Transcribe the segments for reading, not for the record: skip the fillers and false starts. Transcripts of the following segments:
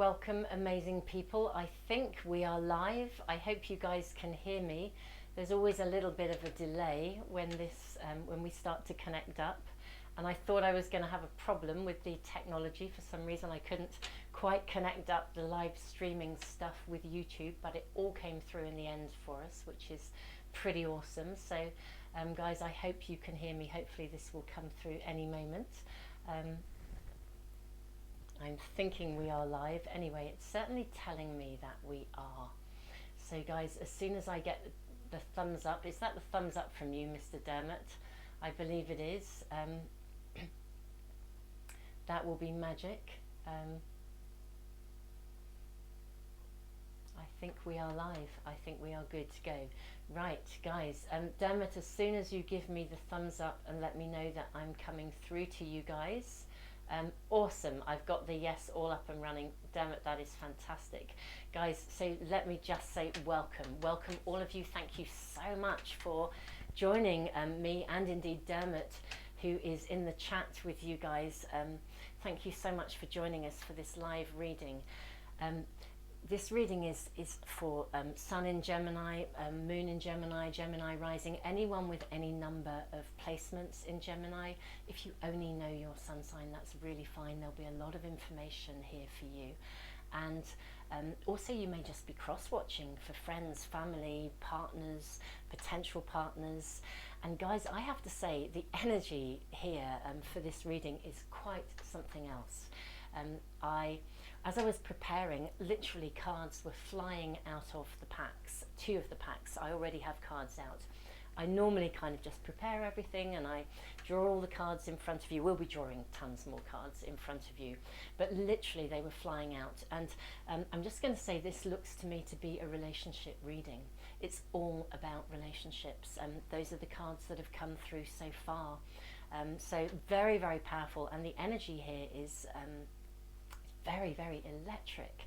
Welcome, amazing people. I think we are live. I hope you guys can hear me. There's always a little bit of a delay when we start to connect up, and I thought I was going to have a problem with the technology. For some reason I couldn't quite connect up the live streaming stuff with YouTube, but it all came through in the end for us, which is pretty awesome. So guys, I hope you can hear me. Hopefully this will come through any moment. I'm thinking we are live. Anyway, it's certainly telling me that we are. So guys, as soon as I get the thumbs up, is that the thumbs up from you, Mr. Dermot? I believe it is. That will be magic. I think we are live. I think we are good to go. Right, guys. Dermot, as soon as you give me the thumbs up and let me know that I'm coming through to you guys. Awesome, I've got the yes all up and running. Dermot, that is fantastic. Guys, so let me just say welcome all of you. Thank you so much for joining me and indeed Dermot, who is in the chat with you guys. Thank you so much for joining us for this live reading. This reading is for Sun in Gemini, Moon in Gemini, Gemini Rising, anyone with any number of placements in Gemini. If you only know your sun sign, that's really fine. There'll be a lot of information here for you. And also you may just be cross-watching for friends, family, partners, potential partners. And guys, I have to say the energy here for this reading is quite something else. As I was preparing, literally cards were flying out of the packs, 2 of the packs. I already have cards out. I normally kind of just prepare everything and I draw all the cards in front of you. We'll be drawing tons more cards in front of you, but literally they were flying out. And I'm just going to say this looks to me to be a relationship reading. It's all about relationships, and those are the cards that have come through so far. So very, very powerful, and the energy here is very, very electric.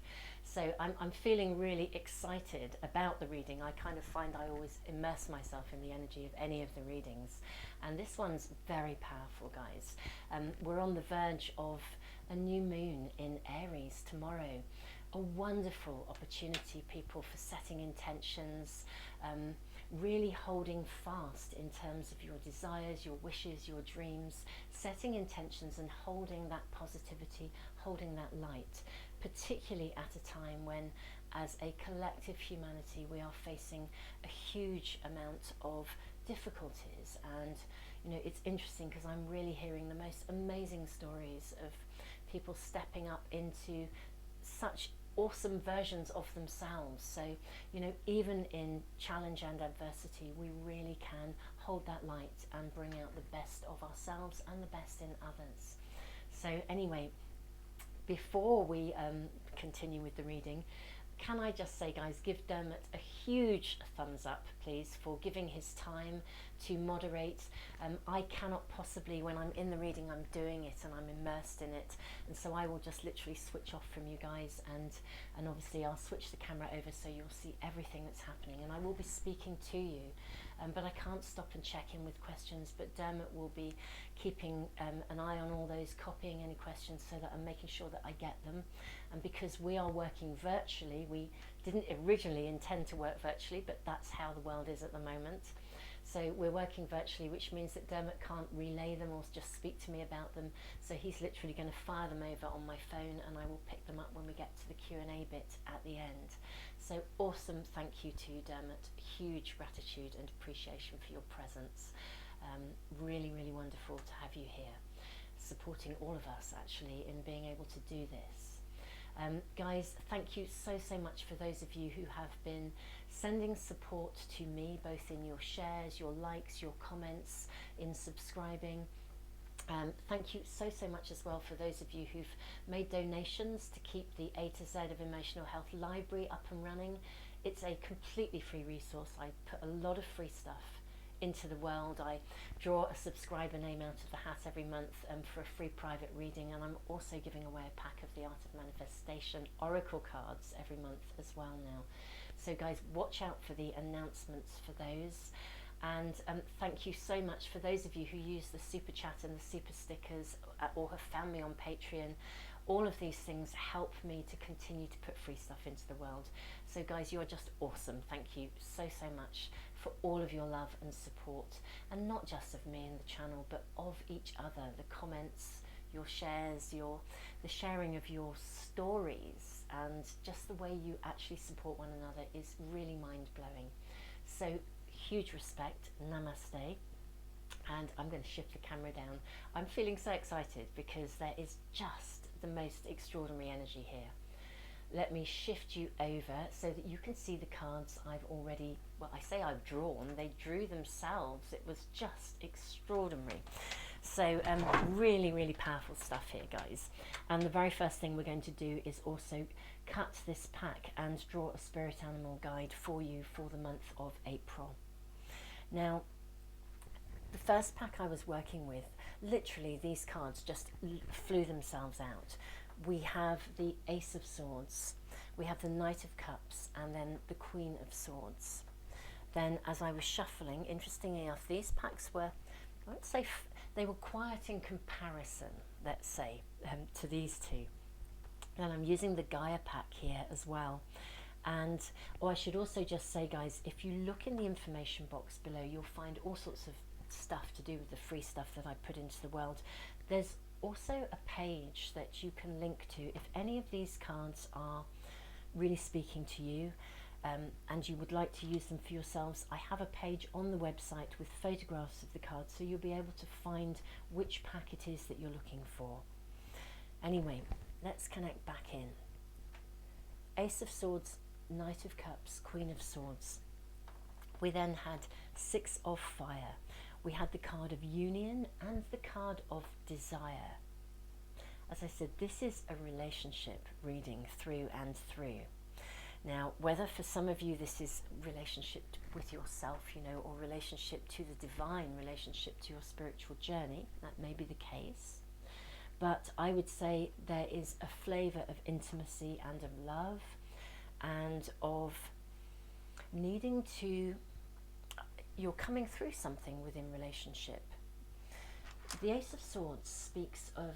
So I'm feeling really excited about the reading. I kind of find I always immerse myself in the energy of any of the readings, and this one's very powerful, guys. We're on the verge of a new moon in Aries tomorrow. A wonderful opportunity, people, for setting intentions, really holding fast in terms of your desires, your wishes, your dreams, setting intentions and holding that positivity, holding that light, particularly at a time when, as a collective humanity, we are facing a huge amount of difficulties. And you know, it's interesting because I'm really hearing the most amazing stories of people stepping up into such awesome versions of themselves. So, you know, even in challenge and adversity, we really can hold that light and bring out the best of ourselves and the best in others. So anyway, before we continue with the reading, can I just say, guys, give Dermot a huge thumbs up, please, for giving his time to moderate. I cannot possibly, when I'm in the reading, I'm doing it and I'm immersed in it, and so I will just literally switch off from you guys, and obviously I'll switch the camera over so you'll see everything that's happening, and I will be speaking to you, but I can't stop and check in with questions. But Dermot will be keeping an eye on all those, copying any questions so that I'm making sure that I get them. And because we are working virtually, we didn't originally intend to work virtually, but that's how the world is at the moment. So we're working virtually, which means that Dermot can't relay them or just speak to me about them. So he's literally going to fire them over on my phone, and I will pick them up when we get to the Q&A bit at the end. So awesome, thank you to Dermot. Huge gratitude and appreciation for your presence. Really, really wonderful to have you here, supporting all of us actually in being able to do this. Guys, thank you so much for those of you who have been sending support to me, both in your shares, your likes, your comments, in subscribing. Thank you so much as well for those of you who've made donations to keep the A to Z of Emotional Health Library up and running. It's a completely free resource. I put a lot of free stuff into the world. I draw a subscriber name out of the hat every month for a free private reading, and I'm also giving away a pack of the Art of Manifestation Oracle cards every month as well now. So guys, watch out for the announcements for those. And thank you so much for those of you who use the super chat and the super stickers or have found me on Patreon. All of these things help me to continue to put free stuff into the world. So guys, you are just awesome. Thank you so much for all of your love and support, and not just of me and the channel, but of each other. The comments, your shares, the sharing of your stories, and just the way you actually support one another is really mind-blowing. So huge respect. Namaste. And I'm going to shift the camera down. I'm feeling so excited because there is just the most extraordinary energy here. Let me shift you over so that you can see the cards I've already, well, I say I've drawn, they drew themselves. It was just extraordinary. So really powerful stuff here, guys. And the very first thing we're going to do is also cut this pack and draw a spirit animal guide for you for the month of April. Now, the first pack I was working with, literally these cards just flew themselves out. We have the Ace of Swords, we have the Knight of Cups, and then the Queen of Swords. Then as I was shuffling, interestingly enough, these packs were, I won't say, they were quiet in comparison, let's say, to these two. And I'm using the Gaia pack here as well. And I should also just say, guys, if you look in the information box below, you'll find all sorts of stuff to do with the free stuff that I put into the world. There's also a page that you can link to if any of these cards are really speaking to you, and you would like to use them for yourselves. I have a page on the website with photographs of the cards, so you'll be able to find which pack it is that you're looking for. Anyway, let's connect back in. Ace of Swords, Knight of Cups, Queen of Swords. We then had Six of Fire. We had the card of Union and the card of Desire. As I said, this is a relationship reading through and through. Now, whether for some of you this is relationship with yourself, you know, or relationship to the divine, relationship to your spiritual journey, that may be the case. But I would say there is a flavour of intimacy and of love and of needing to, you're coming through something within relationship. The Ace of Swords speaks of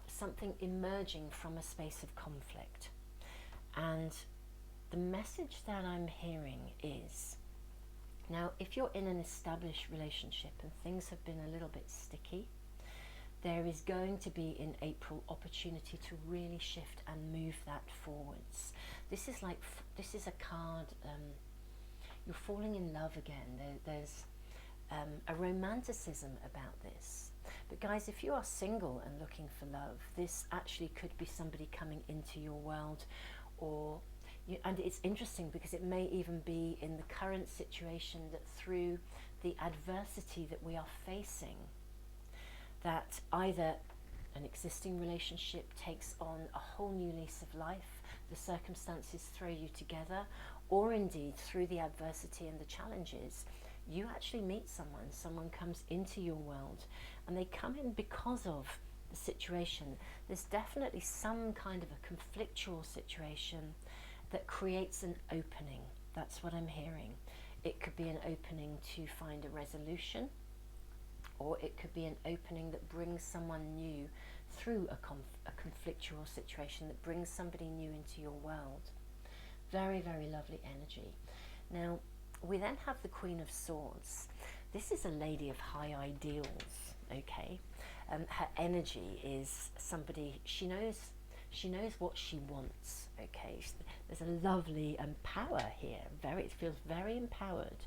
something emerging from a space of conflict. And the message that I'm hearing is, now if you're in an established relationship and things have been a little bit sticky, there is going to be in April opportunity to really shift and move that forwards. This is like, this is a card, you're falling in love again. There's a romanticism about this. But guys, if you are single and looking for love, this actually could be somebody coming into your world, or and it's interesting because it may even be in the current situation that through the adversity that we are facing, that either an existing relationship takes on a whole new lease of life, the circumstances throw you together, or indeed through the adversity and the challenges, you actually meet someone, someone comes into your world, and they come in because of the situation. There's definitely some kind of a conflictual situation that creates an opening. That's what I'm hearing. It could be an opening to find a resolution, or it could be an opening that brings someone new through a conflictual situation, that brings somebody new into your world. Very, very lovely energy. Now, we then have the Queen of Swords. This is a lady of high ideals, okay? Her energy is somebody, she knows what she wants, okay? There's a lovely power here. It feels very empowered.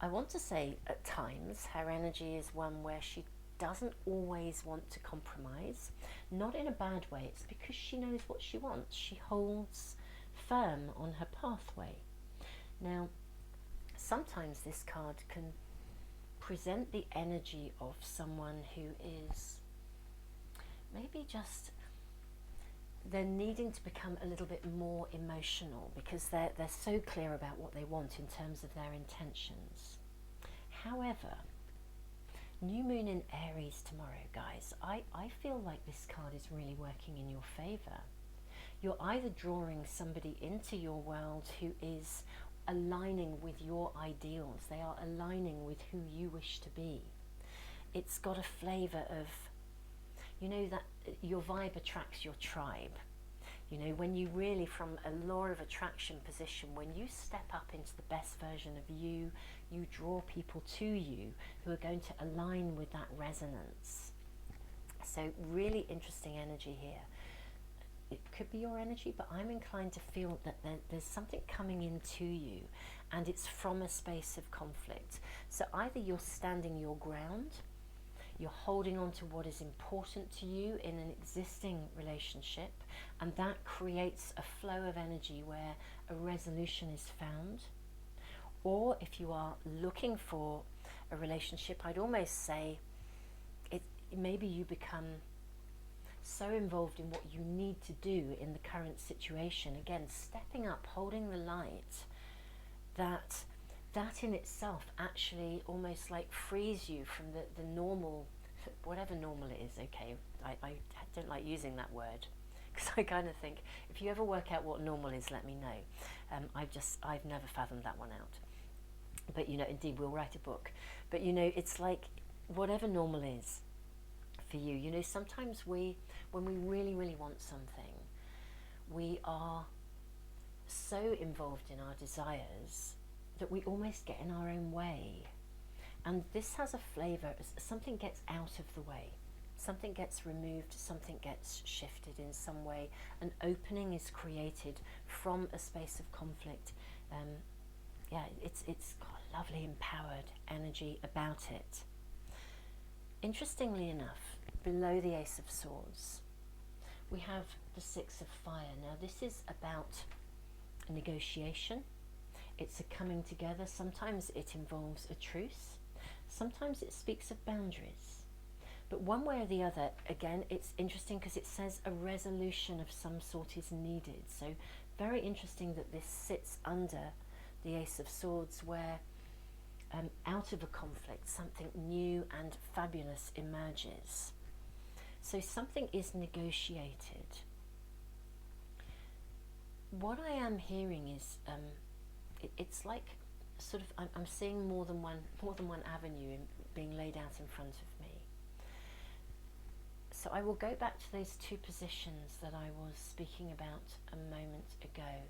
I want to say at times her energy is one where she doesn't always want to compromise, not in a bad way. It's because she knows what she wants. She holds firm on her pathway. Now, sometimes this card can present the energy of someone who is maybe just, they're needing to become a little bit more emotional because they're so clear about what they want in terms of their intentions. However, new moon in Aries tomorrow, guys. I feel like this card is really working in your favour. You're either drawing somebody into your world who is aligning with your ideals. They are aligning with who you wish to be. It's got a flavour of, you know, that your vibe attracts your tribe. You know, when you really, from a law of attraction position, when you step up into the best version of you, you draw people to you who are going to align with that resonance. So really interesting energy here. It could be your energy, but I'm inclined to feel that there's something coming into you, and it's from a space of conflict. So either you're standing your ground, you're holding on to what is important to you in an existing relationship, and that creates a flow of energy where a resolution is found. Or if you are looking for a relationship, I'd almost say maybe you become so involved in what you need to do in the current situation, again stepping up, holding the light, that in itself actually almost like frees you from the normal, whatever normal it is. Okay, I don't like using that word, because I kind of think, if you ever work out what normal is, let me know. I've never fathomed that one out, but you know, indeed we'll write a book. But you know, it's like whatever normal is for you. You know, sometimes when we really, really want something, we are so involved in our desires that we almost get in our own way. And this has a flavour, something gets out of the way, something gets removed, something gets shifted in some way. An opening is created from a space of conflict. It's got a lovely empowered energy about it. Interestingly enough, below the Ace of Swords, we have the Six of Fire. Now this is about a negotiation. It's a coming together. Sometimes it involves a truce. Sometimes it speaks of boundaries. But one way or the other, again, it's interesting because it says a resolution of some sort is needed. So very interesting that this sits under the Ace of Swords, where out of a conflict, something new and fabulous emerges. So something is negotiated. What I am hearing is, it's like sort of, I'm seeing more than one avenue being laid out in front of me. So I will go back to those two positions that I was speaking about a moment ago.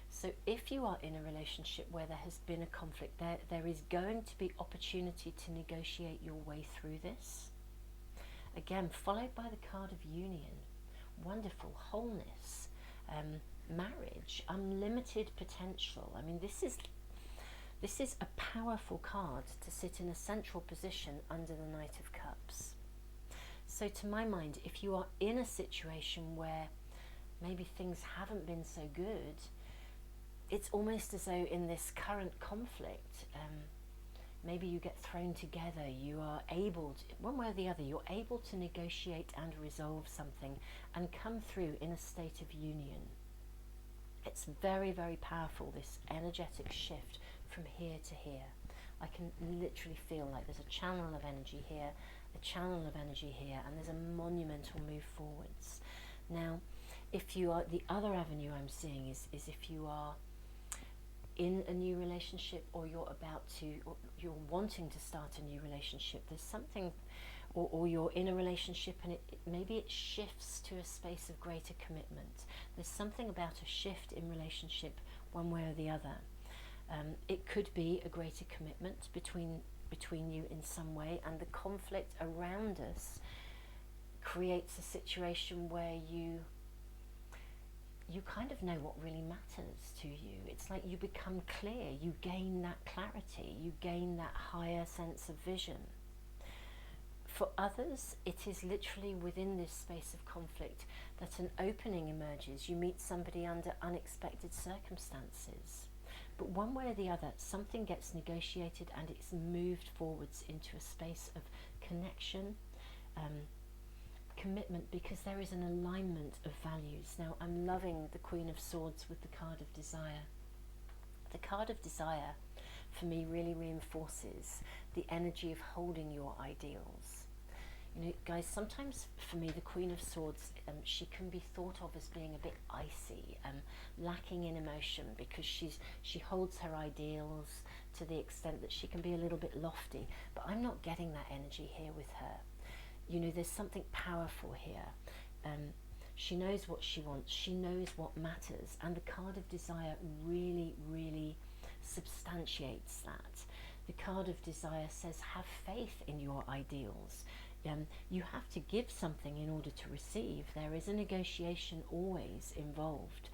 So if you are in a relationship where there has been a conflict, there is going to be opportunity to negotiate your way through this. Again, followed by the card of union, wonderful wholeness, marriage, unlimited potential. I mean, this is a powerful card to sit in a central position under the Knight of Cups. So to my mind, if you are in a situation where maybe things haven't been so good, it's almost as though in this current conflict, maybe you get thrown together, you are able to, one way or the other, you're able to negotiate and resolve something and come through in a state of union. It's very, very powerful, this energetic shift from here to here. I can literally feel like there's a channel of energy here, a channel of energy here, and there's a monumental move forwards. Now, if you are, the other avenue I'm seeing is if you are in a new relationship, or you're about to, or you're wanting to start a new relationship, there's something, or you're in a relationship and maybe it shifts to a space of greater commitment. There's something about a shift in relationship one way or the other. It could be a greater commitment between you in some way, and the conflict around us creates a situation where you kind of know what really matters to you. It's like you become clear, you gain that clarity, you gain that higher sense of vision. For others, it is literally within this space of conflict that an opening emerges. You meet somebody under unexpected circumstances. But one way or the other, something gets negotiated and it's moved forwards into a space of connection, commitment, because there is an alignment of values. Now, I'm loving the Queen of Swords with the card of desire. The card of desire, for me, really reinforces the energy of holding your ideals. You know, guys, sometimes for me, the Queen of Swords, she can be thought of as being a bit icy, lacking in emotion, because she holds her ideals to the extent that she can be a little bit lofty. But I'm not getting that energy here with her. you know, there's something powerful here. She knows what she wants, she knows what matters, and the card of desire really, really substantiates that. The card of desire says, have faith in your ideals. You have to give something in order to receive. There is a negotiation always involved,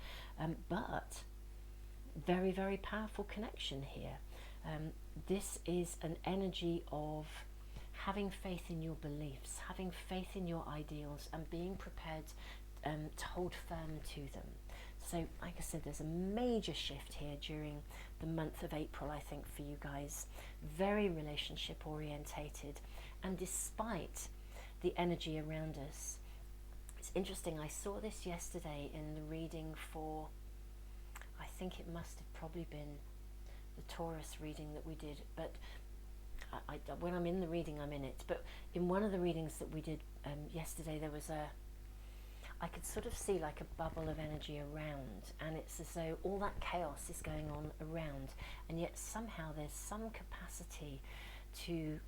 but very, very powerful connection here. This is an energy of having faith in your beliefs, having faith in your ideals, and being prepared to hold firm to them. So, like I said, there's a major shift here during the month of April, I think, for you guys. Very relationship orientated, and despite the energy around us, it's interesting, I saw this yesterday in the reading for, I think it must have probably been the Taurus reading that we did, but when I'm in the reading, I'm in it. But in one of the readings that we did yesterday, there was I could sort of see like a bubble of energy around, and it's as though all that chaos is going on around, and yet somehow there's some capacity to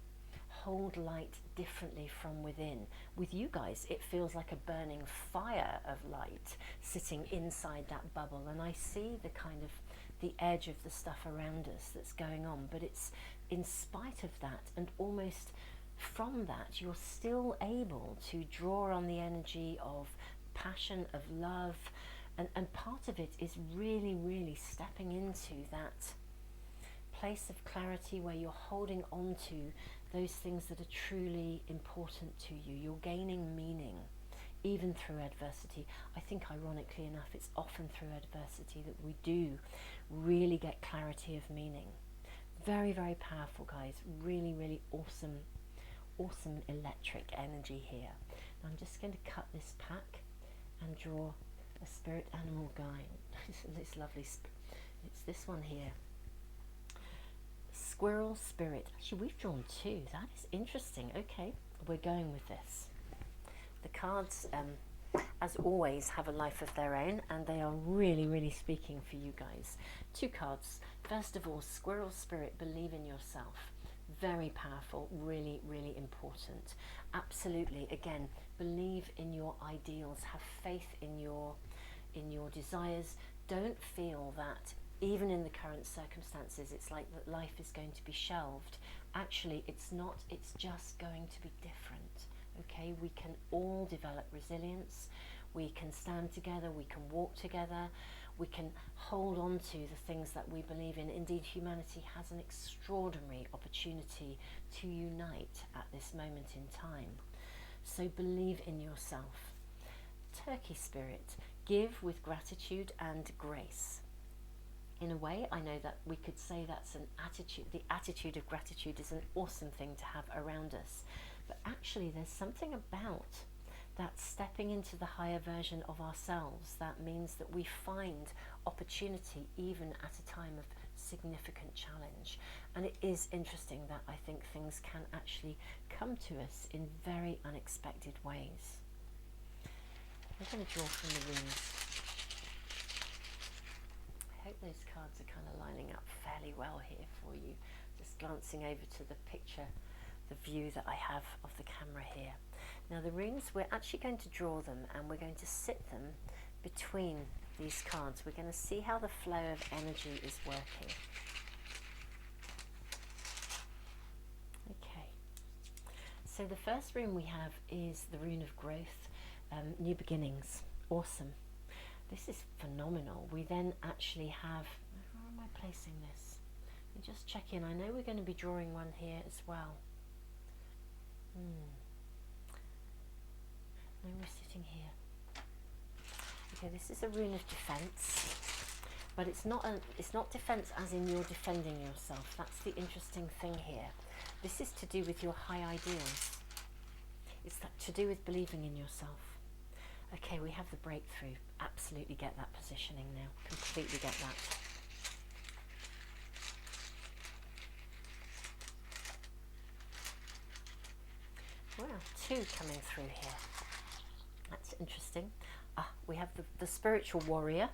hold light differently from within. With you guys, it feels like a burning fire of light sitting inside that bubble, and I see the kind of the edge of the stuff around us that's going on, but it's in spite of that, and almost from that, you're still able to draw on the energy of passion, of love, and part of it is really, really stepping into that place of clarity where you're holding on to those things that are truly important to you. You're gaining meaning even through adversity. I think ironically enough, it's often through adversity that we do really get clarity of meaning. Very, very powerful, guys. Really, really awesome electric energy here. Now I'm just going to cut this pack and draw a spirit animal guide. This lovely it's this one here. Squirrel spirit. Actually, we've drawn two. That is interesting. Okay, we're going with this. The cards, as always, have a life of their own, and they are really, really speaking for you guys. Two cards. First of all, squirrel spirit, believe in yourself. Very powerful, really, really important. Absolutely, again, believe in your ideals, have faith in your desires. Don't feel that even in the current circumstances it's like that life is going to be shelved. Actually, it's not, it's just going to be different. Okay, we can all develop resilience, we can stand together, we can walk together, we can hold on to the things that we believe in. Indeed, humanity has an extraordinary opportunity to unite at this moment in time. So believe in yourself. Turkey spirit, give with gratitude and grace. In a way, I know that we could say that's an attitude. The attitude of gratitude is an awesome thing to have around us. But actually, there's something about that stepping into the higher version of ourselves that means that we find opportunity even at a time of significant challenge. And it is interesting that I think things can actually come to us in very unexpected ways. I'm going to draw from the runes. I hope those cards are kind of lining up fairly well here for you. Just glancing over to the picture, the view that I have of the camera here. Now the runes, we're actually going to draw them and we're going to sit them between these cards. We're going to see how the flow of energy is working. Okay, so the first rune we have is the Rune of Growth, New Beginnings. Awesome. This is phenomenal. We then actually have, where am I placing this? Let me just check in. I know we're going to be drawing one here as well. No, we're sitting here. Okay, this is a rune of defense, but it's not defense as in you're defending yourself. That's the interesting thing here. This is to do with your high ideals. It's to do with believing in yourself. Okay, we have the breakthrough. Absolutely get that positioning now. Completely get that. Wow, two coming through here. That's interesting. We have the spiritual warrior,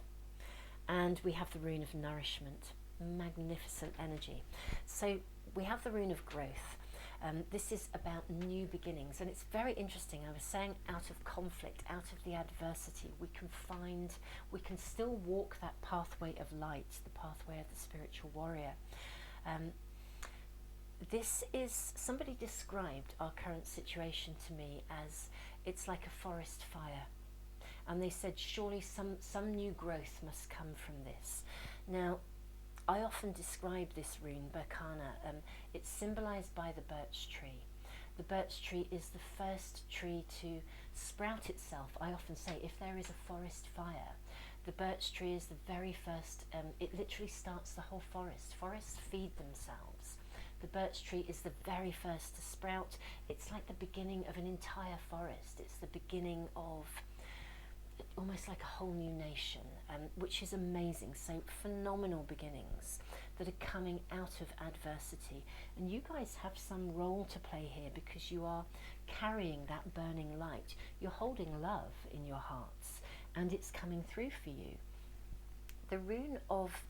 and we have the rune of nourishment. Magnificent energy. So we have the rune of growth. This is about new beginnings, and it's very interesting. I was saying, out of conflict, out of the adversity, we can still walk that pathway of light, the pathway of the spiritual warrior. This is, somebody described our current situation to me as, it's like a forest fire. And they said, surely some new growth must come from this. Now, I often describe this rune, Berkana. It's symbolized by the birch tree. The birch tree is the first tree to sprout itself. I often say, if there is a forest fire, the birch tree is the very first, it literally starts the whole forest. Forests feed themselves. The birch tree is the very first to sprout. It's like the beginning of an entire forest. It's the beginning of almost like a whole new nation, which is amazing. So phenomenal beginnings that are coming out of adversity. And you guys have some role to play here, because you are carrying that burning light. You're holding love in your hearts, and it's coming through for you. The rune of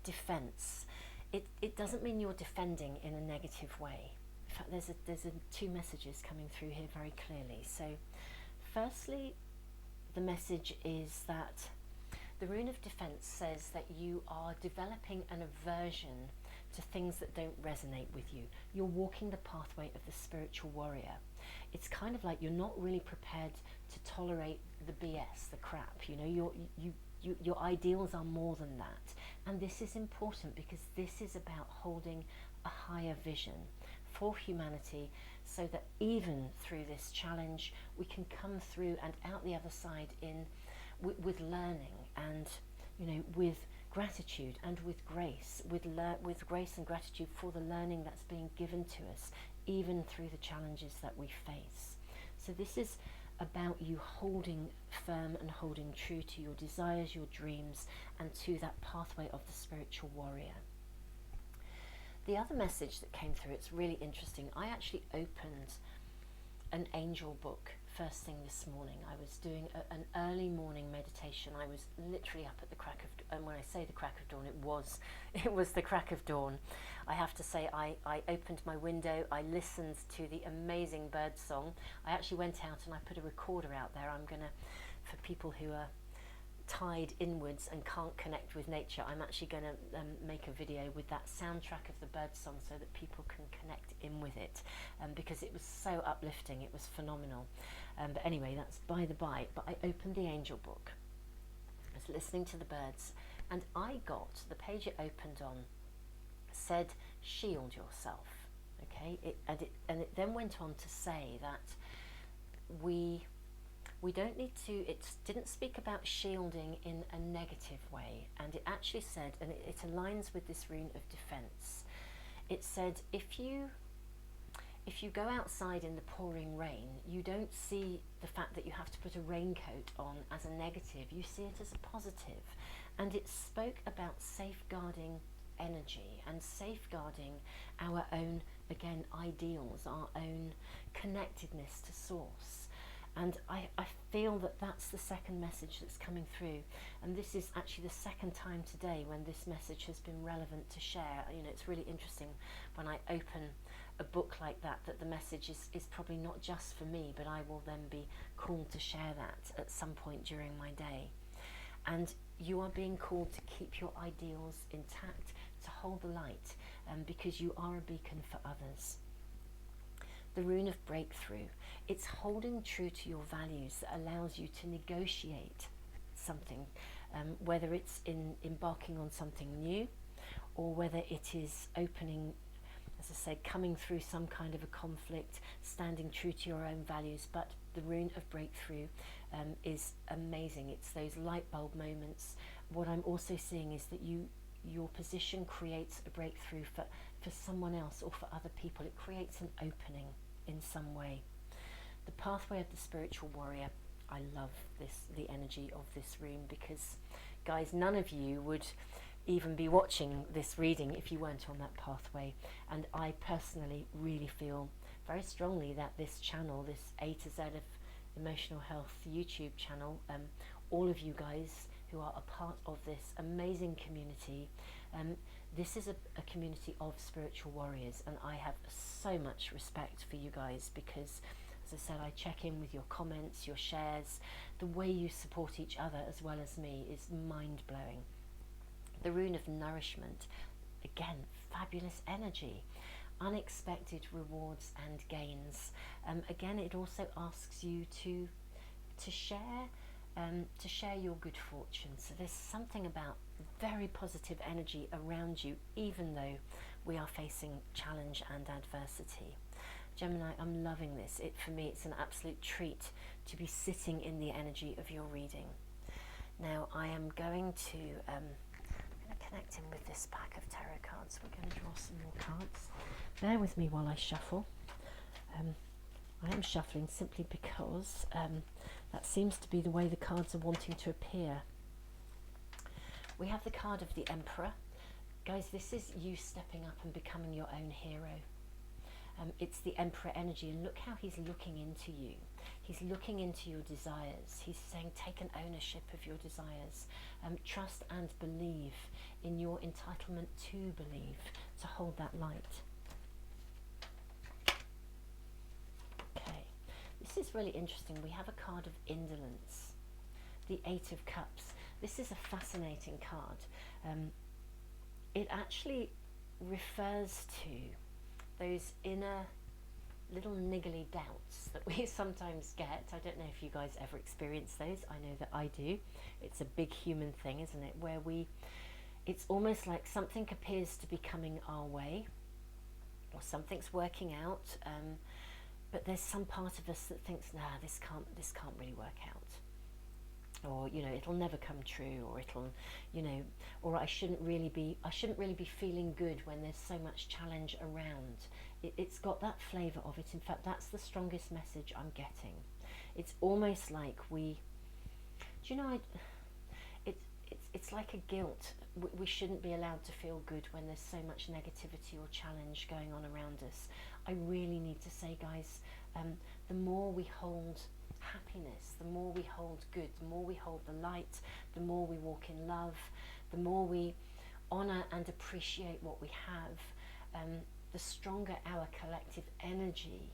defense, it doesn't mean you're defending in a negative way. In fact, there's two messages coming through here very clearly. So firstly, the message is that the rune of defense says that you are developing an aversion to things that don't resonate with you. You're walking the pathway of the spiritual warrior. It's kind of like you're not really prepared to tolerate the BS, the crap. You know, your ideals are more than that. And this is important, because this is about holding a higher vision for humanity, so that even through this challenge we can come through and out the other side with learning, and with gratitude and with grace, with grace and gratitude for the learning that's being given to us, even through the challenges that we face. So this is about you holding firm and holding true to your desires, your dreams, and to that pathway of the spiritual warrior. The other message that came through, it's really interesting. I actually opened an angel book first thing this morning. I was doing an early morning meditation. I was literally up at the crack of, and when I say the crack of dawn, it was the crack of dawn. I have to say, I opened my window, I listened to the amazing bird song. I actually went out and I put a recorder out there. I'm gonna, for people who are tied inwards and can't connect with nature, I'm actually going to make a video with that soundtrack of the bird song, so that people can connect in with it, because it was so uplifting. It was phenomenal. But anyway, that's by the by. But I opened the angel book, I was listening to the birds, and I got the page it opened on said, shield yourself. Okay, and it then went on to say that we don't need to, it didn't speak about shielding in a negative way, and it actually said, and it aligns with this rune of defense, it said, if you go outside in the pouring rain, you don't see the fact that you have to put a raincoat on as a negative, you see it as a positive. And it spoke about safeguarding energy and safeguarding our own, again, ideals, our own connectedness to source. And I feel that that's the second message that's coming through. And this is actually the second time today when this message has been relevant to share. You know, it's really interesting when I open a book like that, that the message is probably not just for me, but I will then be called to share that at some point during my day. And you are being called to keep your ideals intact, to hold the light, because you are a beacon for others. The rune of breakthrough, it's holding true to your values that allows you to negotiate something, whether it's in embarking on something new, or whether it is opening, as I said, coming through some kind of a conflict, standing true to your own values. But the rune of breakthrough is amazing. It's those light bulb moments. What I'm also seeing is that your position creates a breakthrough for someone else or for other people. It creates an opening in some way. The pathway of the spiritual warrior, I love the energy of this rune, because guys, none of you would even be watching this reading if you weren't on that pathway. And I personally really feel very strongly that this channel, this A to Z of emotional health YouTube channel, all of you guys who are a part of this amazing community, this is a community of spiritual warriors, and I have so much respect for you guys because, as I said, I check in with your comments, your shares. The way you support each other as well as me is mind-blowing. The Rune of Nourishment, again, fabulous energy, unexpected rewards and gains. Again, it also asks you to share your good fortune. So there's something about very positive energy around you, even though we are facing challenge and adversity. Gemini, I'm loving this. For me, it's an absolute treat to be sitting in the energy of your reading. Now, I am going to connect in with this pack of tarot cards. We're going to draw some more cards. Bear with me while I shuffle. I am shuffling simply because that seems to be the way the cards are wanting to appear. We have the card of the Emperor. Guys, this is you stepping up and becoming your own hero. It's the Emperor energy, and look how he's looking into you. He's looking into your desires. He's saying take an ownership of your desires. Trust and believe in your entitlement to believe, to hold that light. Okay, this is really interesting. We have a card of Indolence, the Eight of Cups. This is a fascinating card. It actually refers to those inner little niggly doubts that we sometimes get. I don't know if you guys ever experience those. I know that I do. It's a big human thing, isn't it? Where it's almost like something appears to be coming our way, or something's working out, but there's some part of us that thinks, nah, this can't really work out. Or, you know, it'll never come true, or it'll, you know, or I shouldn't really be feeling good when there's so much challenge around. It's got that flavour of it. In fact, that's the strongest message I'm getting. It's almost like it's like a guilt. We shouldn't be allowed to feel good when there's so much negativity or challenge going on around us. I really need to say, guys, the more we hold happiness, the more we hold good, the more we hold the light, the more we walk in love, the more we honour and appreciate what we have, the stronger our collective energy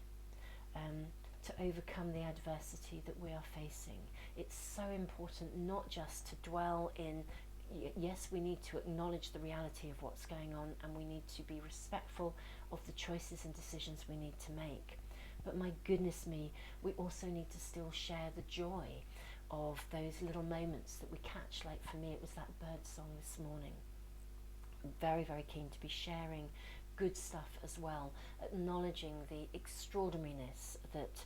to overcome the adversity that we are facing. It's so important not just to dwell in, yes, we need to acknowledge the reality of what's going on, and we need to be respectful of the choices and decisions we need to make. But my goodness me, we also need to still share the joy of those little moments that we catch. Like for me, it was that bird song this morning. I'm very, very keen to be sharing good stuff as well, acknowledging the extraordinariness, that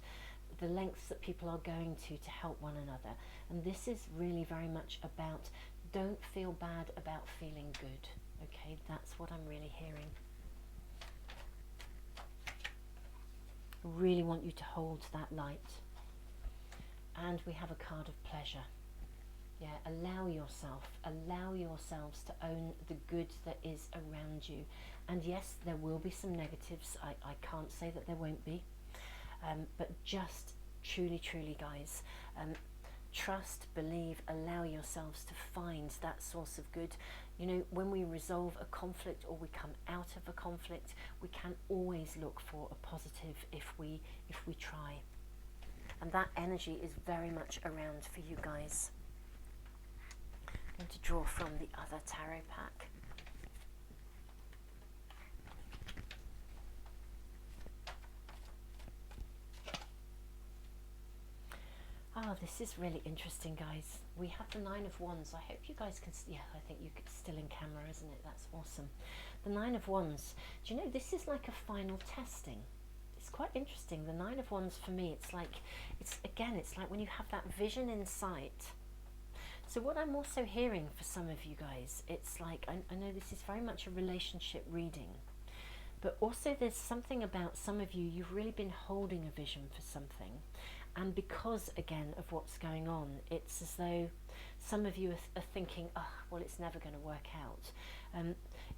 the lengths that people are going to help one another. And this is really very much about, don't feel bad about feeling good. Okay, that's what I'm really hearing. Really want you to hold that light. And we have a card of pleasure. Yeah, allow yourselves to own the good that is around you. And yes, there will be some negatives. I can't say that there won't be. But just truly, guys, trust, believe, allow yourselves to find that source of good. You know, when we resolve a conflict or we come out of a conflict, we can always look for a positive if we try. And that energy is very much around for you guys. I'm going to draw from the other tarot pack. Oh, this is really interesting, guys. We have the Nine of Wands. I hope you guys can, yeah, I think you could still in camera, isn't it? That's awesome. The Nine of Wands. Do you know, this is like a final testing. It's quite interesting. The Nine of Wands, for me, it's like when you have that vision in sight. So what I'm also hearing for some of you guys, it's like, I know this is very much a relationship reading, but also there's something about some of you, you've really been holding a vision for something. And because, again, of what's going on, it's as though some of you are thinking, oh, well, it's never going to work out.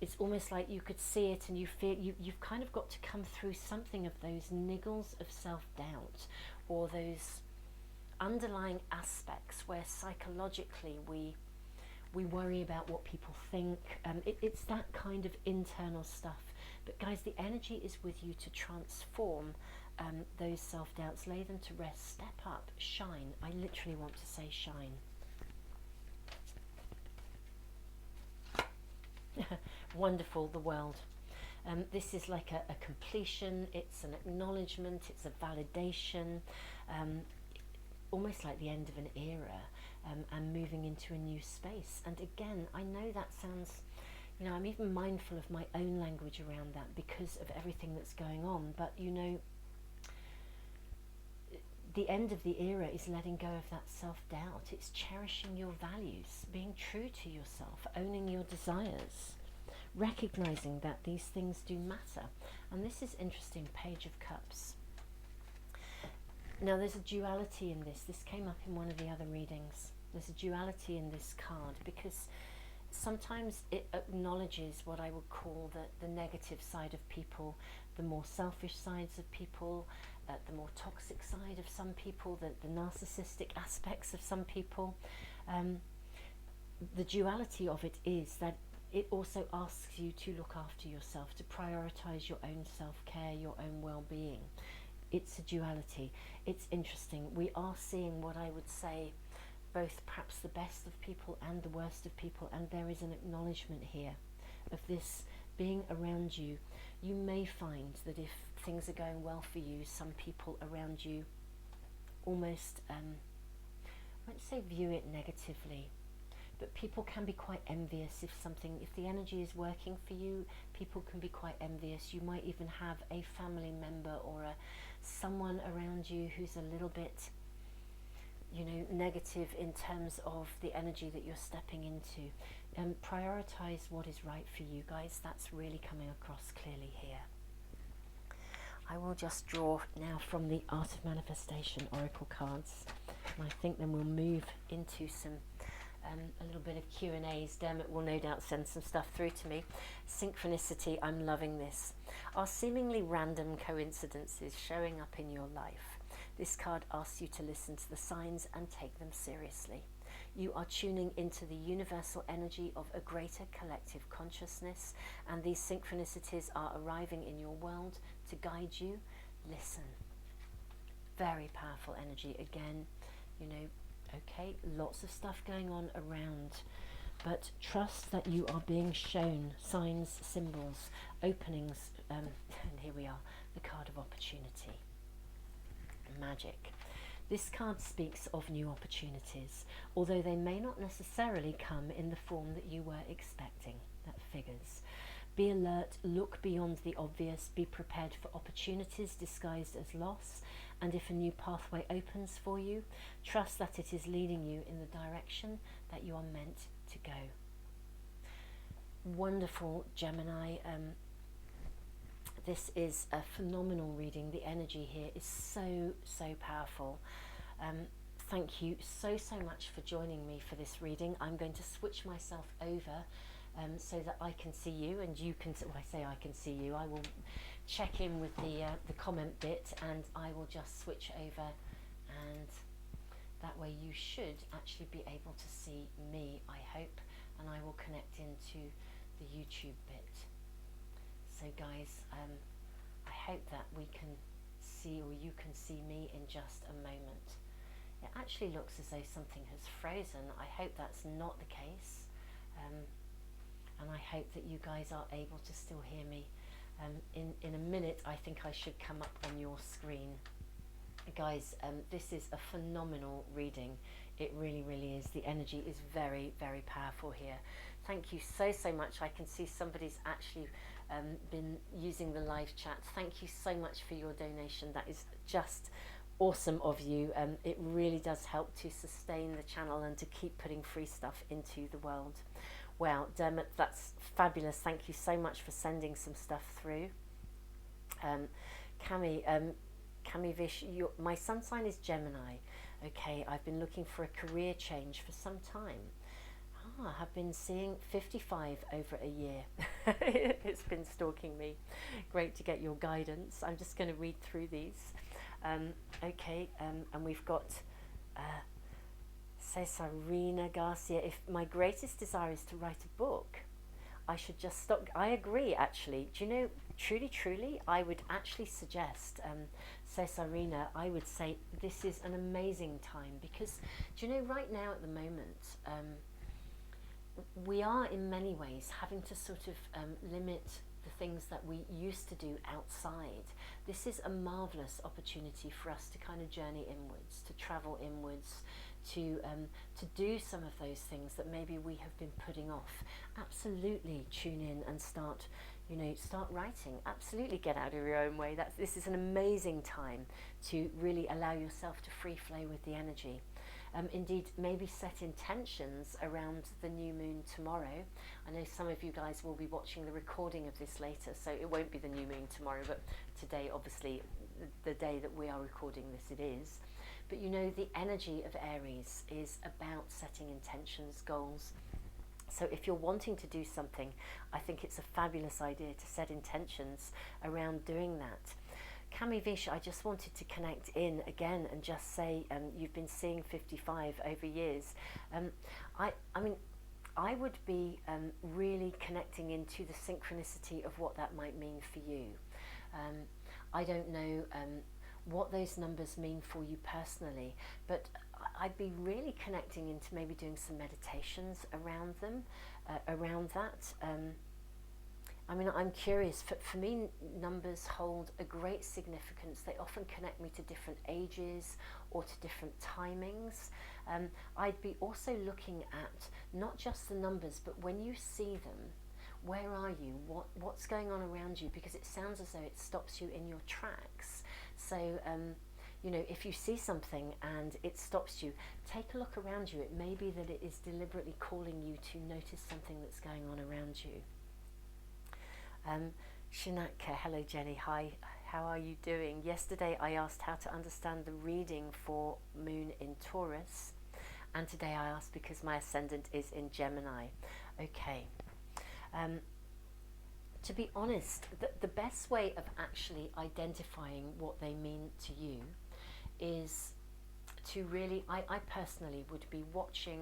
It's almost like you could see it and you feel you've kind of got to come through something of those niggles of self-doubt, or those underlying aspects where psychologically we We worry about what people think. It's that kind of internal stuff. But guys, the energy is with you to transform those self-doubts, lay them to rest, step up, shine. I literally want to say shine. Wonderful, the world. This is like a completion, it's an acknowledgement, it's a validation, almost like the end of an era, and moving into a new space. And again, I know that sounds, you know, I'm even mindful of my own language around that because of everything that's going on, but you know, the end of the era is letting go of that self-doubt. It's cherishing your values, being true to yourself, owning your desires, recognizing that these things do matter. And this is interesting, Page of Cups. Now there's a duality in this. This came up in one of the other readings. There's a duality in this card because sometimes it acknowledges what I would call the negative side of people, the more selfish sides of people, the more toxic side of some people, the narcissistic aspects of some people. The duality of it is that it also asks you to look after yourself, to prioritize your own self-care, your own well-being. It's a duality. It's interesting. We are seeing what I would say both perhaps the best of people and the worst of people, and there is an acknowledgement here of this being around you. You may find that if things are going well for you, some people around you almost, I won't say view it negatively, but people can be quite envious if the energy is working for you. People can be quite envious. You might even have a family member or someone around you who's a little bit, you know, negative in terms of the energy that you're stepping into. Prioritize what is right for you, guys. That's really coming across clearly here. I will just draw now from the Art of Manifestation Oracle cards, and I think then we'll move into some a little bit of Q&As. Dermot will no doubt send some stuff through to me. Synchronicity, I'm loving this. Are seemingly random coincidences showing up in your life? This card asks you to listen to the signs and take them seriously. You are tuning into the universal energy of a greater collective consciousness, and these synchronicities are arriving in your world to guide you. Listen. Very powerful energy. Again, you know, okay, lots of stuff going on around, but trust that you are being shown signs, symbols, openings, and here we are, the card of opportunity. Magic. This card speaks of new opportunities, although they may not necessarily come in the form that you were expecting. That figures. Be alert, look beyond the obvious, be prepared for opportunities disguised as loss, and if a new pathway opens for you, trust that it is leading you in the direction that you are meant to go. Wonderful, Gemini. This is a phenomenal reading. The energy here is so powerful. Thank you so much for joining me for this reading. I'm going to switch myself over so that I can see you and you can, when I say I can see you, I will check in with the comment bit, and I will just switch over, and that way you should actually be able to see me, I hope, and I will connect into the YouTube bit. So guys, I hope that we can see, or you can see me in just a moment. It actually looks as though something has frozen. I hope that's not the case, and I hope that you guys are able to still hear me. In a minute I think I should come up on your screen. Guys, this is a phenomenal reading. It really is. The energy is very powerful here. Thank you so much. I can see somebody's actually been using the live chat. Thank you so much for your donation. That is just awesome of you. It really does help to sustain the channel and to keep putting free stuff into the world. Wow, Dermot, that's fabulous. Thank you so much for sending some stuff through. Cami Vish, my sun sign is Gemini. Okay, I've been looking for a career change for some time. I have been seeing 55 over a year. It's been stalking me. Great to get your guidance. I'm just going to read through these. Okay, and we've got Says Irina Garcia, if my greatest desire is to write a book, I should just stop. I agree, actually. Do you know, truly, I would actually suggest, says Irina, I would say this is an amazing time because, do you know, right now at the moment, we are in many ways having to sort of limit the things that we used to do outside. This is a marvellous opportunity for us to kind of journey inwards, to travel inwards, to do some of those things that maybe we have been putting off. Absolutely tune in and start writing. Absolutely get out of your own way. This is an amazing time to really allow yourself to free flow with the energy. Indeed, maybe set intentions around the new moon tomorrow. I know some of you guys will be watching the recording of this later, so it won't be the new moon tomorrow, but today, obviously, the day that we are recording this, it is. But you know, the energy of Aries is about setting intentions, goals. So if you're wanting to do something, I think it's a fabulous idea to set intentions around doing that. Cami Visha, I just wanted to connect in again and just say you've been seeing 55 over years. I mean, I would be really connecting into the synchronicity of what that might mean for you. I don't know what those numbers mean for you personally, but I'd be really connecting into maybe doing some meditations around them, around that. I mean, I'm curious, for me, numbers hold a great significance. They often connect me to different ages or to different timings. I'd be also looking at not just the numbers, but when you see them, where are you? What's going on around you? Because it sounds as though it stops you in your tracks. So, you know, if you see something and it stops you, take a look around you. It may be that it is deliberately calling you to notice something that's going on around you. Shinaka, hello Jenny, hi, how are you doing? Yesterday I asked how to understand the reading for Moon in Taurus, and today I asked because my ascendant is in Gemini. Okay. To be honest, the best way of actually identifying what they mean to you is to really, I personally would be watching.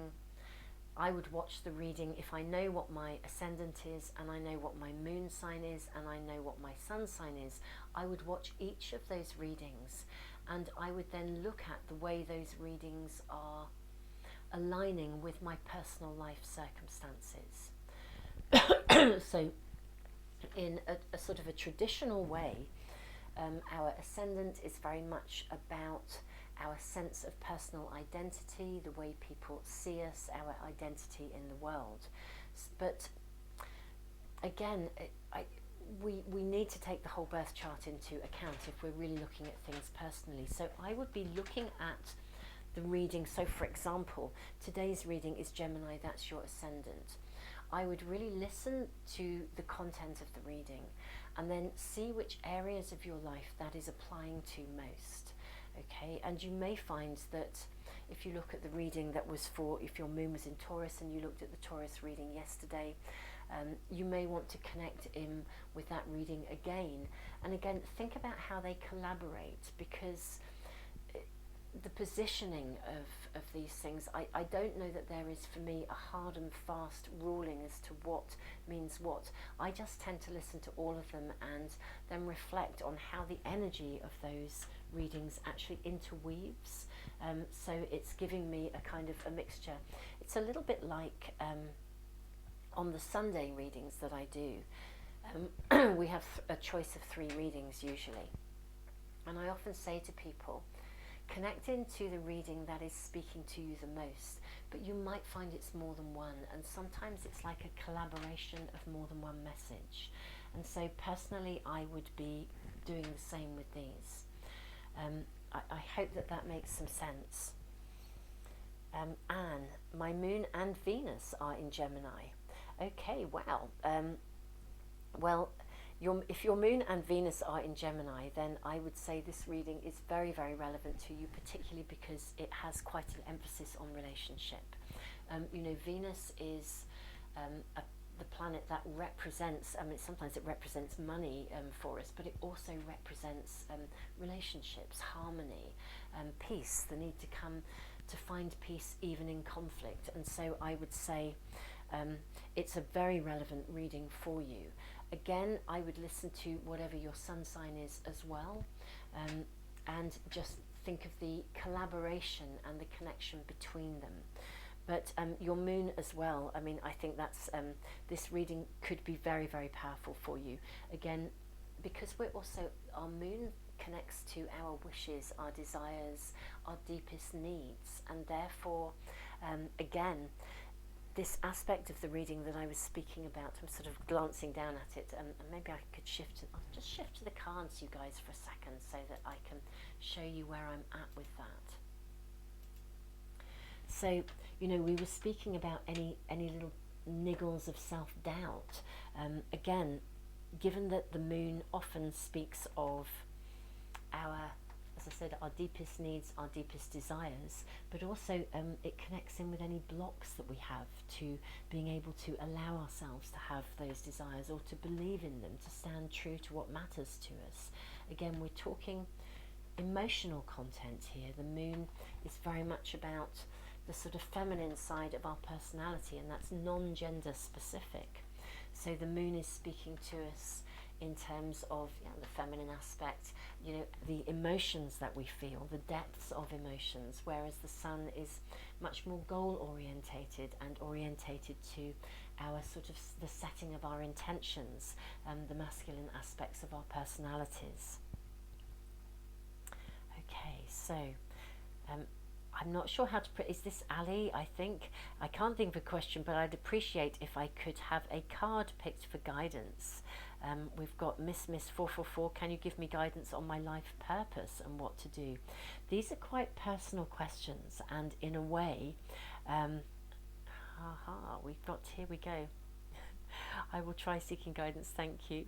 I would watch the reading if I know what my ascendant is and I know what my moon sign is and I know what my sun sign is. I would watch each of those readings and I would then look at the way those readings are aligning with my personal life circumstances. So in a sort of a traditional way, our ascendant is very much about our sense of personal identity, the way people see us, our identity in the world. But again, we need to take the whole birth chart into account if we're really looking at things personally. So I would be looking at the reading. So for example, today's reading is Gemini, that's your ascendant. I would really listen to the content of the reading and then see which areas of your life that is applying to most. Okay, and you may find that if you look at the reading that was for, if your moon was in Taurus and you looked at the Taurus reading yesterday, you may want to connect in with that reading again. And again, think about how they collaborate, because the positioning of these things, I don't know that there is for me a hard and fast ruling as to what means what. I just tend to listen to all of them and then reflect on how the energy of those readings actually interweaves. So it's giving me a kind of a mixture. It's a little bit like on the Sunday readings that I do. We have a choice of 3 readings usually. And I often say to people, connect into the reading that is speaking to you the most, but you might find it's more than one, and sometimes it's like a collaboration of more than one message. And so personally I would be doing the same with these. I hope that makes some sense. Anne, my moon and Venus are in Gemini. Okay, wow. Well, if your moon and Venus are in Gemini, then I would say this reading is very, very relevant to you, particularly because it has quite an emphasis on relationship. You know, Venus is the planet that represents, I mean, sometimes it represents money for us, but it also represents relationships, harmony, peace, the need to come to find peace even in conflict. And so I would say it's a very relevant reading for you. Again, I would listen to whatever your sun sign is as well, and just think of the collaboration and the connection between them. But your moon as well, I mean, I think that's this reading could be very, very powerful for you. Again, because we're also, our moon connects to our wishes, our desires, our deepest needs, and therefore, again, this aspect of the reading that I was speaking about, I'm sort of glancing down at it, and maybe I could I'll just shift to the cards, you guys, for a second, so that I can show you where I'm at with that. So, you know, we were speaking about any little niggles of self-doubt. Again, given that the moon often speaks of our, as I said, our deepest needs, our deepest desires, but also it connects in with any blocks that we have to being able to allow ourselves to have those desires or to believe in them, to stand true to what matters to us. Again, we're talking emotional content here. The moon is very much about the sort of feminine side of our personality, and that's non-gender specific. So the moon is speaking to us in terms of, you know, the feminine aspect, you know, the emotions that we feel, the depths of emotions, whereas the sun is much more goal orientated and orientated to our sort of the setting of our intentions, the masculine aspects of our personalities. Okay, so I'm not sure how to put, is this Ali? I think, I can't think of a question, but I'd appreciate if I could have a card picked for guidance. We've got Miss 444, can you give me guidance on my life purpose and what to do? These are quite personal questions, and in a way, we've got, here we go. I will try seeking guidance, thank you.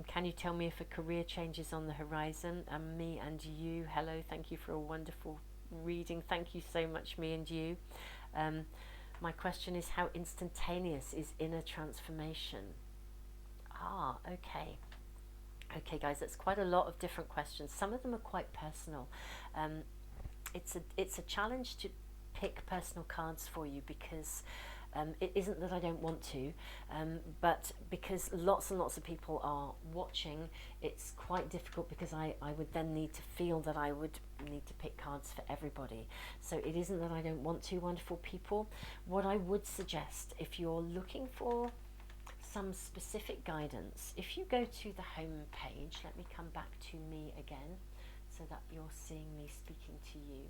Can you tell me if a career change is on the horizon? Me and you, hello, thank you for a wonderful reading. Thank you so much, me and you. My question is, how instantaneous is inner transformation? Okay. Okay, guys, that's quite a lot of different questions. Some of them are quite personal. It's a challenge to pick personal cards for you, because it isn't that I don't want to, but because lots and lots of people are watching, it's quite difficult, because I would then need to feel that I would need to pick cards for everybody. So it isn't that I don't want to, wonderful people. What I would suggest, if you're looking for some specific guidance, if you go to the home page, let me come back to me again so that you're seeing me speaking to you.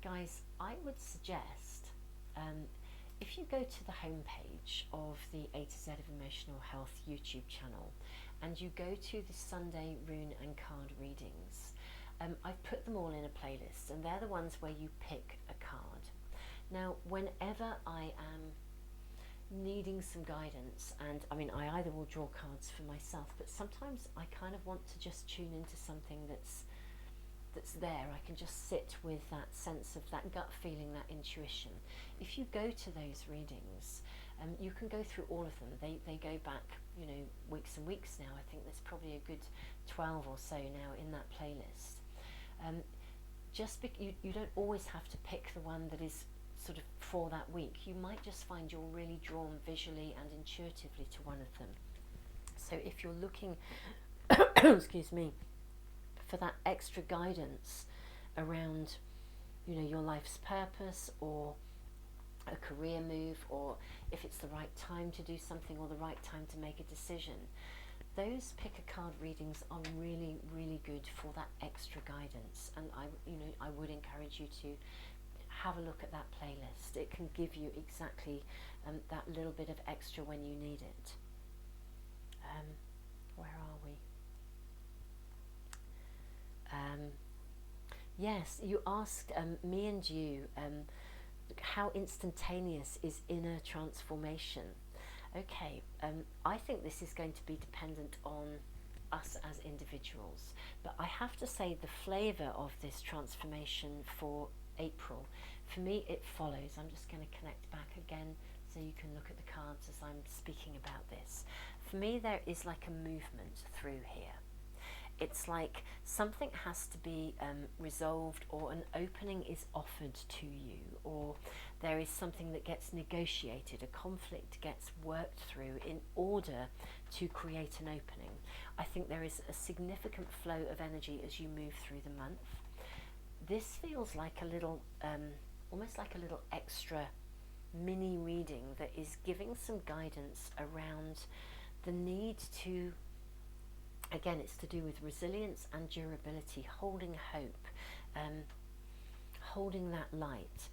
Guys, I would suggest, if you go to the home page of the A to Z of Emotional Health YouTube channel, and you go to the Sunday rune and card readings, I've put them all in a playlist, and they're the ones where you pick a card. Now, whenever I am needing some guidance, and I mean, I either will draw cards for myself, but sometimes I kind of want to just tune into something that's there. I can just sit with that sense of that gut feeling, that intuition. If you go to those readings, you can go through all of them. They go back, you know, weeks and weeks now. I think there's probably a good 12 or so now in that playlist. You don't always have to pick the one that is sort of for that week. You might just find you're really drawn visually and intuitively to one of them. So if you're looking excuse me, for that extra guidance around, you know, your life's purpose, or a career move, or if it's the right time to do something or the right time to make a decision, those pick a card readings are really, really good for that extra guidance. And I would encourage you to have a look at that playlist. It can give you exactly that little bit of extra when you need it. Where are we? Yes, you asked me and you, how instantaneous is inner transformation? Okay, I think this is going to be dependent on us as individuals, but I have to say the flavour of this transformation for April, for me it follows. I'm just going to connect back again so you can look at the cards as I'm speaking about this. For me, there is like a movement through here. it's like something has to be resolved, or an opening is offered to you, or there is something that gets negotiated, a conflict gets worked through in order to create an opening. I think there is a significant flow of energy as you move through the month. This feels like a little, almost like a little extra mini reading that is giving some guidance around the need to, again, it's to do with resilience and durability, holding hope, holding that light,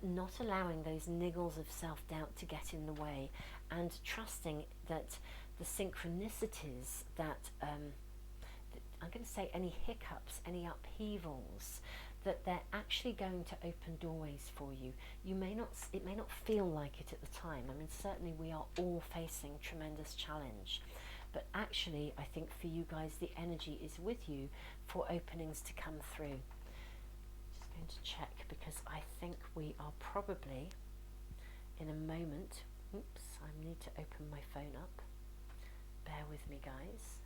not allowing those niggles of self-doubt to get in the way, and trusting that the synchronicities that, I'm going to say, any hiccups, any upheavals, that they're actually going to open doorways for you. It may not feel like it at the time. I mean, certainly we are all facing tremendous challenge, but actually I think for you guys the energy is with you for openings to come through. Just going to check, because I think we are probably in a moment. Oops, I need to open my phone up. Bear with me, guys.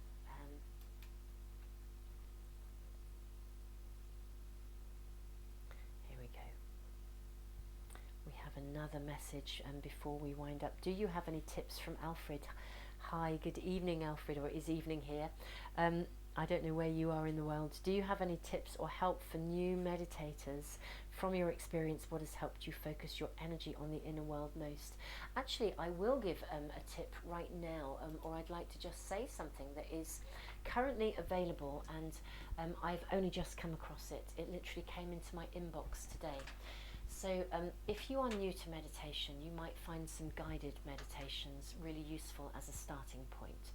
Here we go. We have another message before we wind up. Do you have any tips from Alfred? Hi, good evening, Alfred, or it is evening here. I don't know where you are in the world. Do you have any tips or help for new meditators? From your experience, what has helped you focus your energy on the inner world most? Actually, I will give a tip right now, or I'd like to just say something that is currently available, and I've only just come across it. It literally came into my inbox today. So if you are new to meditation, you might find some guided meditations really useful as a starting point.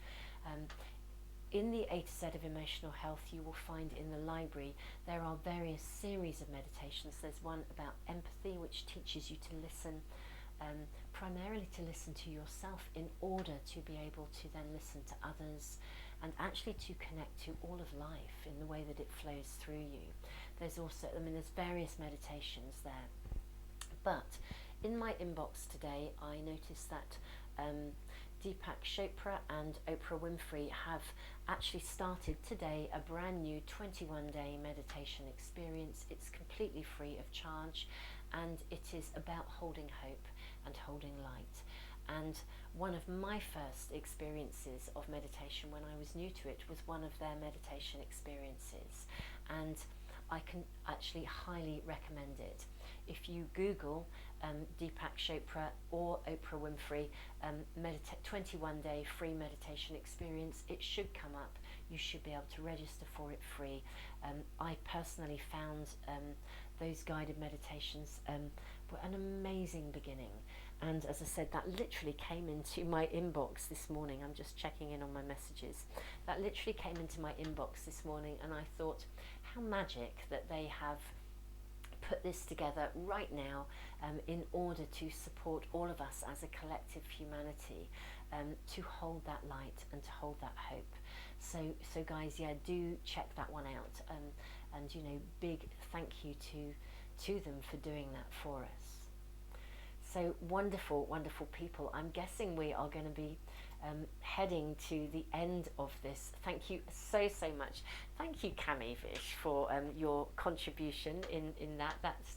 In the A to Z of emotional health, you will find in the library there are various series of meditations. There's one about empathy, which teaches you to listen, primarily to listen to yourself in order to be able to then listen to others, and actually to connect to all of life in the way that it flows through you. There's also, there's various meditations there. But in my inbox today, I noticed that Deepak Chopra and Oprah Winfrey have actually started today a brand new 21-day meditation experience. It's completely free of charge, and it is about holding hope and holding light. And one of my first experiences of meditation when I was new to it was one of their meditation experiences, and I can actually highly recommend it. If you Google Deepak Chopra or Oprah Winfrey 21-day free meditation experience, it should come up. You should be able to register for it free. I personally found those guided meditations were an amazing beginning. And as I said, that literally came into my inbox this morning. I'm just checking in on my messages. That literally came into my inbox this morning, and I thought, how magic that they have put this together right now in order to support all of us as a collective humanity, to hold that light and to hold that hope. So guys, yeah, do check that one out, and you know, big thank you to them for doing that for us. So wonderful, wonderful people. I'm guessing we are going to be heading to the end of this. Thank you so much. Thank you, Cami Vish, for your contribution in that.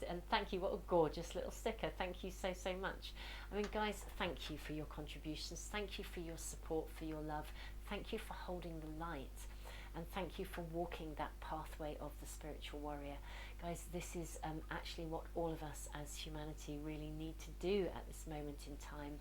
And thank you. What a gorgeous little sticker. Thank you so much. I mean, guys, thank you for your contributions. Thank you for your support, for your love. Thank you for holding the light. And thank you for walking that pathway of the spiritual warrior. Guys, this is actually what all of us as humanity really need to do at this moment in time.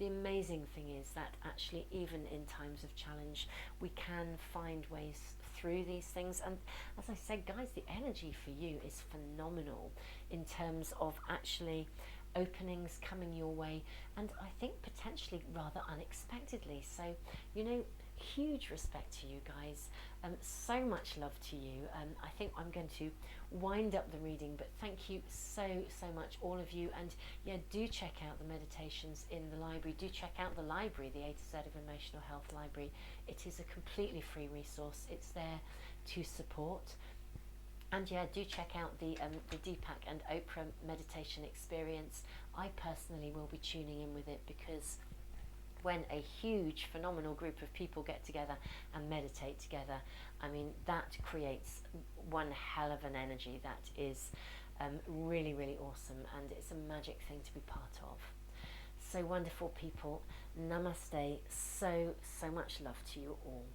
The amazing thing is that actually even in times of challenge, we can find ways through these things. And as I said, guys, the energy for you is phenomenal in terms of actually openings coming your way, and I think potentially rather unexpectedly. So, you know, huge respect to you guys. So much love to you. I think I'm going to wind up the reading, but thank you so much, all of you. And yeah, do check out the meditations in the library. Do check out the library, the A to Z of Emotional Health Library. It is a completely free resource. It's there to support. And yeah, do check out the Deepak and Oprah meditation experience. I personally will be tuning in with it because when a huge, phenomenal group of people get together and meditate together, I mean, that creates one hell of an energy that is really, really awesome, and it's a magic thing to be part of. So wonderful, people. Namaste. So much love to you all.